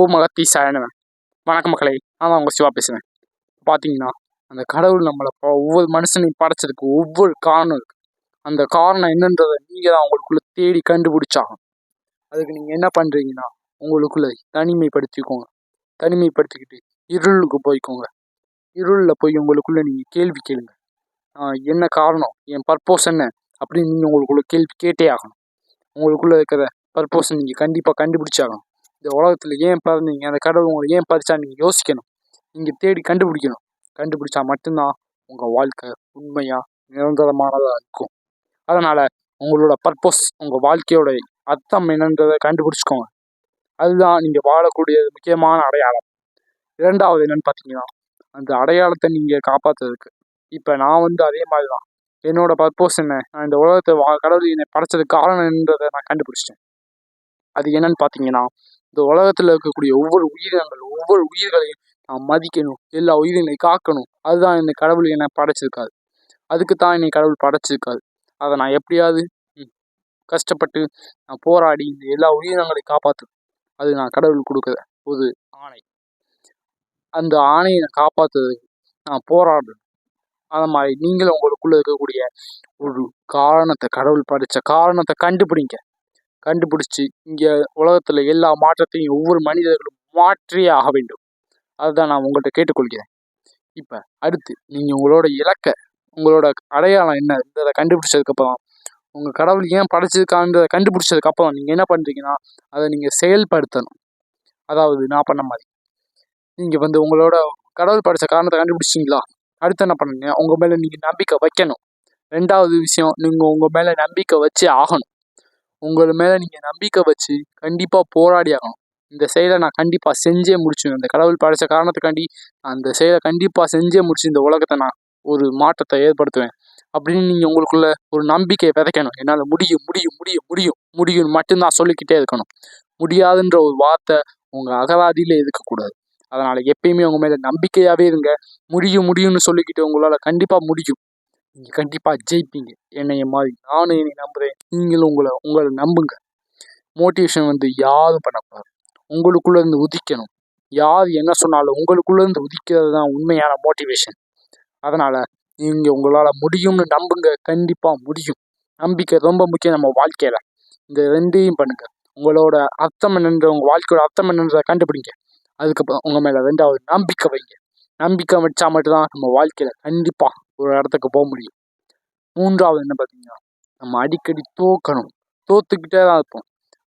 ஓம் அகத்தீசாய நமः. வணக்கம் மக்களே, நான் தான் உங்கள் சிவா பேசுகிறேன். பார்த்தீங்கன்னா, அந்த கடவுள் நம்மளை ஒவ்வொரு மனுஷனையும் படைச்சதுக்கு ஒவ்வொரு காரணம் இருக்குது. அந்த காரணம் என்னன்றதை நீங்கள் தான் உங்களுக்குள்ளே தேடி கண்டுபிடிச்சாகும். அதுக்கு நீங்கள் என்ன பண்ணுறீங்கன்னா, உங்களுக்குள்ளே தனிமைப்படுத்திக்கோங்க. தனிமைப்படுத்திக்கிட்டு இருளுக்கு போய்க்கோங்க. இருளில் போய் உங்களுக்குள்ளே நீங்கள் கேள்வி கேளுங்க. என்ன காரணம், என் பர்போஸ் என்ன அப்படின்னு நீங்கள் உங்களுக்குள்ளே கேள்வி கேட்டே ஆகணும். உங்களுக்குள்ளே இருக்கிற பர்போஸை நீங்கள் கண்டிப்பாக கண்டுபிடிச்சாகணும். இந்த உலகத்தில் ஏன் பிறந்தீங்க, அந்த கடவுள் உங்களை ஏன் பறிச்சா நீங்கள் யோசிக்கணும். நீங்கள் தேடி கண்டுபிடிக்கணும். கண்டுபிடிச்சா மட்டும்தான் உங்கள் வாழ்க்கை உண்மையாக நிரந்தரமானதாக இருக்கும். அதனால் உங்களோட பர்போஸ், உங்கள் வாழ்க்கையோட அர்த்தம் என்னன்றதை கண்டுபிடிச்சிக்கோங்க. அதுதான் நீங்கள் வாழக்கூடிய முக்கியமான அடையாளம். இரண்டாவது என்னன்னு பார்த்தீங்கன்னா, அந்த அடையாளத்தை நீங்கள் காப்பாற்றுறதுக்கு இப்போ நான் அதே மாதிரி தான். என்னோட பர்போஸ் என்ன, நான் இந்த உலகத்தை கடவுள் என்னை படைச்சதுக்கு காரணம் என்னன்றதை நான் கண்டுபிடிச்சிட்டேன். அது என்னன்னு பார்த்தீங்கன்னா, இந்த உலகத்தில் இருக்கக்கூடிய ஒவ்வொரு உயிர்களையும் நான் மதிக்கணும். எல்லா உயிரினையும் காக்கணும். அதுதான் என்னை கடவுள் என்னை படைச்சிருக்காது. அதுக்கு தான் என்னை கடவுள் படைச்சிருக்காது. அதை நான் எப்படியாவது கஷ்டப்பட்டு நான் போராடி இந்த எல்லா உயிரினங்களையும் காப்பாற்றணும். அது நான் கடவுள் கொடுக்குற ஒரு ஆணை. அந்த ஆணையை நான் காப்பாற்றுறதுக்கு நான் போராடுறேன். அது மாதிரி நீங்களும் உங்களுக்குள்ளே இருக்கக்கூடிய ஒரு காரணத்தை, கடவுள் படைத்த காரணத்தை கண்டுபிடிச்சி இங்கே உலகத்தில் எல்லா மாற்றத்தையும் ஒவ்வொரு மனிதர்களும் மாற்றியே ஆக வேண்டும். அதுதான் நான் உங்கள்கிட்ட கேட்டுக்கொள்கிறேன். இப்போ அடுத்து நீங்கள் உங்களோட இலக்கை, உங்களோட அடையாளம் என்னன்றதை கண்டுபிடிச்சதுக்கப்புறம், உங்கள் கடவுள் ஏன் படைச்சிருக்கான்றதை கண்டுபிடிச்சதுக்கப்புறம் நீங்கள் என்ன பண்ணுறீங்கன்னா, அதை நீங்கள் செயல்படுத்தணும். அதாவது நான் பண்ண மாதிரி நீங்கள் உங்களோட கடவுள் படைத்த காரணத்தை கண்டுபிடிச்சிங்களா, அடுத்து என்ன பண்ணுங்க, உங்கள் மேலே நீங்கள் நம்பிக்கை வைக்கணும். ரெண்டாவது விஷயம், நீங்கள் உங்கள் மேலே நம்பிக்கை வச்சு ஆகணும். உங்கள் மேலே நீங்கள் நம்பிக்கை வச்சு கண்டிப்பாக போராடி ஆகணும். இந்த செயலை நான் கண்டிப்பாக செஞ்சே முடிச்சுவேன். இந்த கடவுள் படைத்த காரணத்துக்காண்டி அந்த செயலை கண்டிப்பாக செஞ்சே முடிச்சு இந்த உலகத்தை நான் ஒரு மாற்றத்தை ஏற்படுத்துவேன் அப்படின்னு நீங்கள் உங்களுக்குள்ள ஒரு நம்பிக்கையை விதைக்கணும். என்னால் முடியும் முடியும் முடியும் முடியும் முடியும்னு மட்டும்தான் சொல்லிக்கிட்டே இருக்கணும். முடியாதுன்ற ஒரு வார்த்தை உங்கள் அகராதியில் இருக்கக்கூடாது. அதனால் எப்பயுமே உங்கள் மேலே நம்பிக்கையாகவே இருங்க. முடியும் முடியும்னு சொல்லிக்கிட்டு உங்களால் கண்டிப்பாக முடியும். நீங்கள் கண்டிப்பாக ஜெயிப்பீங்க. என்னைய மாதிரி நானும் என்னை நம்புகிறேன். நீங்களும் உங்களை நம்புங்க. மோட்டிவேஷன் யாரும் பண்ணக்கூடாது. உங்களுக்குள்ளேருந்து உதிக்கணும். யார் என்ன சொன்னாலும் உங்களுக்குள்ளேருந்து உதிக்கிறது தான் உண்மையான மோட்டிவேஷன். அதனால் நீங்கள் உங்களால் முடியும்னு நம்புங்க. கண்டிப்பாக முடியும். நம்பிக்கை ரொம்ப முக்கியம் நம்ம வாழ்க்கையில். இந்த ரெண்டையும் பண்ணுங்கள். உங்களோட அர்த்தம் என்னன்ற, உங்கள் வாழ்க்கையோட அர்த்தம் என்னன்றதை கண்டுபிடிங்க. அதுக்கப்புறம் உங்கள் மேலே ரெண்டாவது நம்பிக்கை வைங்க. நம்பிக்கை வச்சா மட்டும்தான் நம்ம வாழ்க்கையில் கண்டிப்பாக ஒரு இடத்துக்கு போக முடியும். மூன்றாவது என்ன பார்த்தீங்கன்னா, நம்ம அடிக்கடி தோத்துக்கிட்டே தான் இருப்போம்.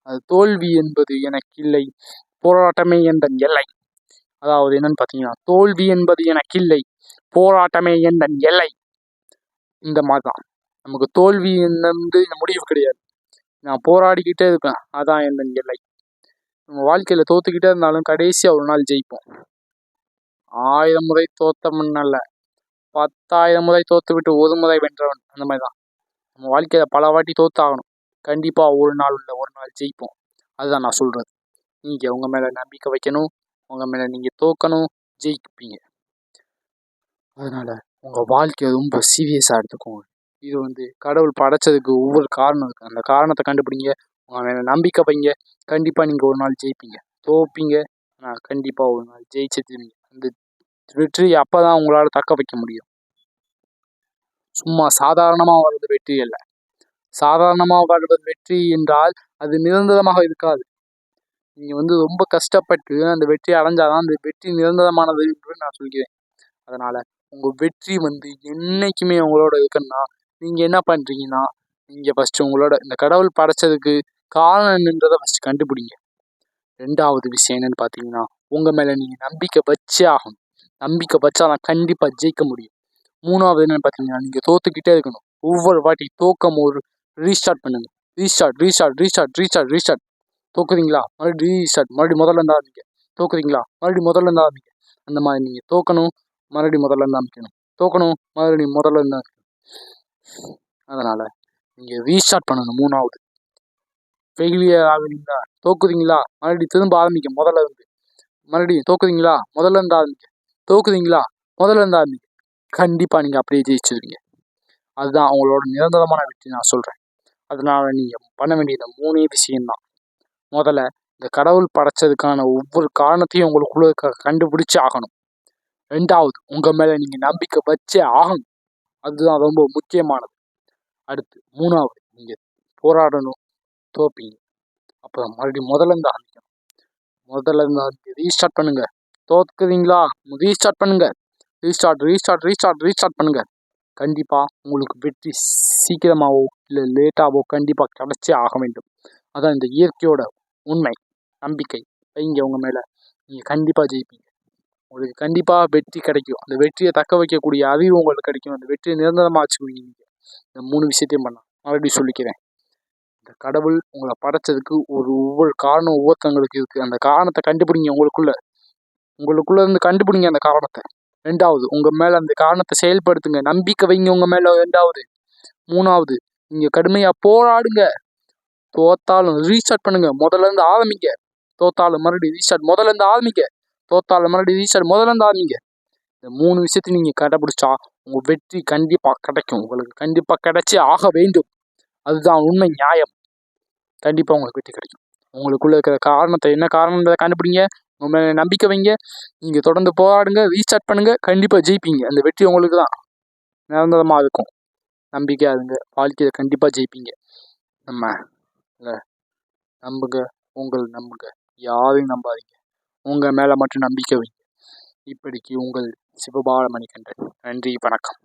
அது தோல்வி என்பது எனக்கு இல்லை, போராட்டமே எந்தன் எல்லை. அதாவது என்னன்னு பார்த்தீங்கன்னா, தோல்வி என்பது எனக்கு இல்லை, போராட்டமே எந்தன் எல்லை. இந்த மாதிரி தான் நமக்கு தோல்வி என்னது முடிவு கிடையாது. நான் போராடிக்கிட்டே இருப்பேன், அதான் எந்தன் எல்லை. நம்ம வாழ்க்கையில் தோத்துக்கிட்டே இருந்தாலும் கடைசியாக ஒரு நாள் ஜெயிப்போம். 1000 முறை தோத்தவன் அல்ல, 10,000 முறை தோத்து விட்டு ஒரு முறை வென்றவன். அந்த மாதிரி தான் நம்ம வாழ்க்கையில் பல வாட்டி தோத்தாகணும். கண்டிப்பாக ஒரு நாள் ஜெயிப்போம். அதுதான் நான் சொல்கிறது. நீங்கள் உங்கள் மேலே நம்பிக்கை வைக்கணும். உங்கள் மேலே நீங்கள் தோக்கணும், ஜெயிப்பீங்க. அதனால் உங்கள் வாழ்க்கையை ரொம்ப சீரியஸாக எடுத்துக்கோங்க. இது கடவுள் படைச்சதுக்கு ஒவ்வொரு காரணம் இருக்குது. அந்த காரணத்தை கண்டுபிடிங்க. உங்கள் மேலே நம்பிக்கை வைங்க. கண்டிப்பாக நீங்கள் ஒரு நாள் ஜெயிப்பீங்க. தோப்பீங்க, ஆனால் கண்டிப்பாக ஒரு நாள் ஜெயிச்சிருவீங்க. அந்த வெற்றி அப்போ தான் உங்களால் தக்க வைக்க முடியும். சும்மா சாதாரணமாக வர்றது வெற்றி அல்ல. சாதாரணமாக வருவது வெற்றி என்றால் அது நிரந்தரமாக இருக்காது. நீங்கள் ரொம்ப கஷ்டப்பட்டு அந்த வெற்றி அடைஞ்சாதான் அந்த வெற்றி நிரந்தரமானது என்று நான் சொல்கிறேன். அதனால் உங்கள் வெற்றி என்றைக்குமே உங்களோட இருக்குன்னா, நீங்கள் என்ன பண்ணுறீங்கன்னா, நீங்கள் ஃபஸ்ட்டு உங்களோட இந்த கடவுள் படைச்சதுக்கு காரணம் என்னன்றதை ஃபஸ்ட்டு கண்டுபிடிங்க. ரெண்டாவது விஷயம் என்னென்னு பார்த்தீங்கன்னா, உங்கள் மேலே நீங்கள் நம்பிக்கை வச்சே ஆகணும். நம்பிக்கை வச்சா தான் கண்டிப்பாக ஜெயிக்க முடியும். மூணாவது என்னென்னு பார்த்தீங்கன்னா, நீங்கள் தோத்துக்கிட்டே இருக்கணும். ஒவ்வொரு வாட்டி தோக்கம் ஒரு ரீஸ்டார்ட் பண்ணுங்கள். ரீஸ்டார்ட். தோக்குறீங்களா, மறுபடியும் ரீஸ்டார்ட், மறுபடியும் முதல்ல இருந்து ஆரம்பிங்க. தோக்குறீங்களா, மறுபடியும் முதல்ல இருந்து ஆரம்பிங்க. அந்த மாதிரி நீங்கள் தோக்கணும், மறுபடியும் முதல்ல இருந்து ஆரம்பிக்கணும். தோக்கணும், மறுபடியும் முதல்ல இருந்து ஆரம்பிக்கணும். அதனால் நீங்கள் ரீஸ்டார்ட் பண்ணணும். மூணாவது, ஃபெயிலியர் ஆகுறீங்களா, தோக்குறீங்களா, மறுபடியும் திரும்ப ஆரம்பிக்க முதல்ல இருந்து. மறுபடியும் தோக்குறீங்களா, முதல்ல இருந்து ஆரம்பிக்க. தோக்குறீங்களா, முதல்ல இருந்து ஆரம்பிக்க. கண்டிப்பாக நீங்கள் அப்படியே ஜெயிச்சிருவீங்க. அதுதான் அவங்களோட நிரந்தரமான வெற்றி நான் சொல்கிறேன். அதனால் நீங்கள் பண்ண வேண்டியது 3 விஷயம்தான். முதல்ல இந்த கடவுள் படைச்சதுக்கான ஒவ்வொரு காரணத்தையும் உங்களுக்குள்ள கண்டுபிடிச்சு ஆகணும். 2வது, உங்க மேல நீங்க நம்பிக்கை வச்சே ஆகணும். அதுதான் ரொம்ப முக்கியமானது. அடுத்து 3வது, நீங்க போராடணும், தோப்பீங்க. அப்புறம் மறுபடியும் முதல்ல இருந்து ஆரம்பிக்கணும். முதல்ல இருந்து ரீஸ்டார்ட் பண்ணுங்க. தோக்குறீங்களா, ரீஸ்டார்ட் பண்ணுங்க. ரீஸ்டார்ட் பண்ணுங்க. கண்டிப்பா உங்களுக்கு வெற்றி சீக்கிரமாவோ இல்லை லேட்டாவோ கண்டிப்பா கிடைச்சே ஆக வேண்டும். அதான் இந்த இயற்கையோட உண்மை. நம்பிக்கை வைங்க உங்க மேல, நீங்க கண்டிப்பா ஜெயிப்பீங்க. உங்களுக்கு கண்டிப்பா வெற்றி கிடைக்கும். அந்த வெற்றியை தக்க வைக்கக்கூடிய அறிவு உங்களுக்கு கிடைக்கும். அந்த வெற்றியை நிரந்தரமா வச்சுக்குவீங்க. நீங்க இந்த 3 விஷயத்தையும் பண்ணலாம். மறுபடியும் சொல்லிக்கிறேன். இந்த கடவுள் உங்களை படைச்சதுக்கு ஒவ்வொரு காரணம் ஒவ்வொருத்தவங்களுக்கு இருக்கு. அந்த காரணத்தை கண்டுபிடிங்க. உங்களுக்குள்ள இருந்து கண்டுபிடிங்க அந்த காரணத்தை. 2வது, உங்க மேல அந்த காரணத்தை செயல்படுத்துங்க. நம்பிக்கை வைங்க உங்க மேல. 2வது. 3வது, நீங்க கடுமையா போராடுங்க. தோத்தாலும் ரீஸ்டார்ட் பண்ணுங்க. முதல்ல இருந்து ஆரம்பிங்க. தோத்தாலும் மறுபடியும் ரீஸ்டார்ட். முதல்ல இருந்து ஆரம்பிங்க. தோத்தாலும் மறுபடியும் ரீஸ்டார்ட். முதல்ல இருந்து ஆரம்பிங்க. இந்த 3 விஷயத்தையும் நீங்க கடைபிடிச்சா உங்க வெற்றி கண்டிப்பா கிடைக்கும். உங்களுக்கு கண்டிப்பா கிடைச்சே ஆக வேண்டும். அதுதான் உண்மை, நியாயம். கண்டிப்பா உங்களுக்கு வெற்றி கிடைக்கும். உங்களுக்குள்ள இருக்கிற காரணத்தை, என்ன காரணத்தை கண்டுபிடிங்க. உங்க மேல நம்பிக்கை வைங்க. நீங்க தொடர்ந்து போராடுங்க. ரீஸ்டார்ட் பண்ணுங்க. கண்டிப்பா ஜெயிப்பீங்க. அந்த வெற்றி உங்களுக்கு தான் நிரந்தரமா இருக்கும். நம்பிக்கையா இருங்க. வாழ்க்கையில கண்டிப்பா ஜெயிப்பீங்க. நம்ம நம்புங்க. நம்புங்க. யாரையும் நம்பாதீங்க. உங்க மேல மட்டும் நம்பிக்கை வைங்க. இப்படிக்கு உங்கள் சிவபாலமணிகண்டன். நன்றி, வணக்கம்.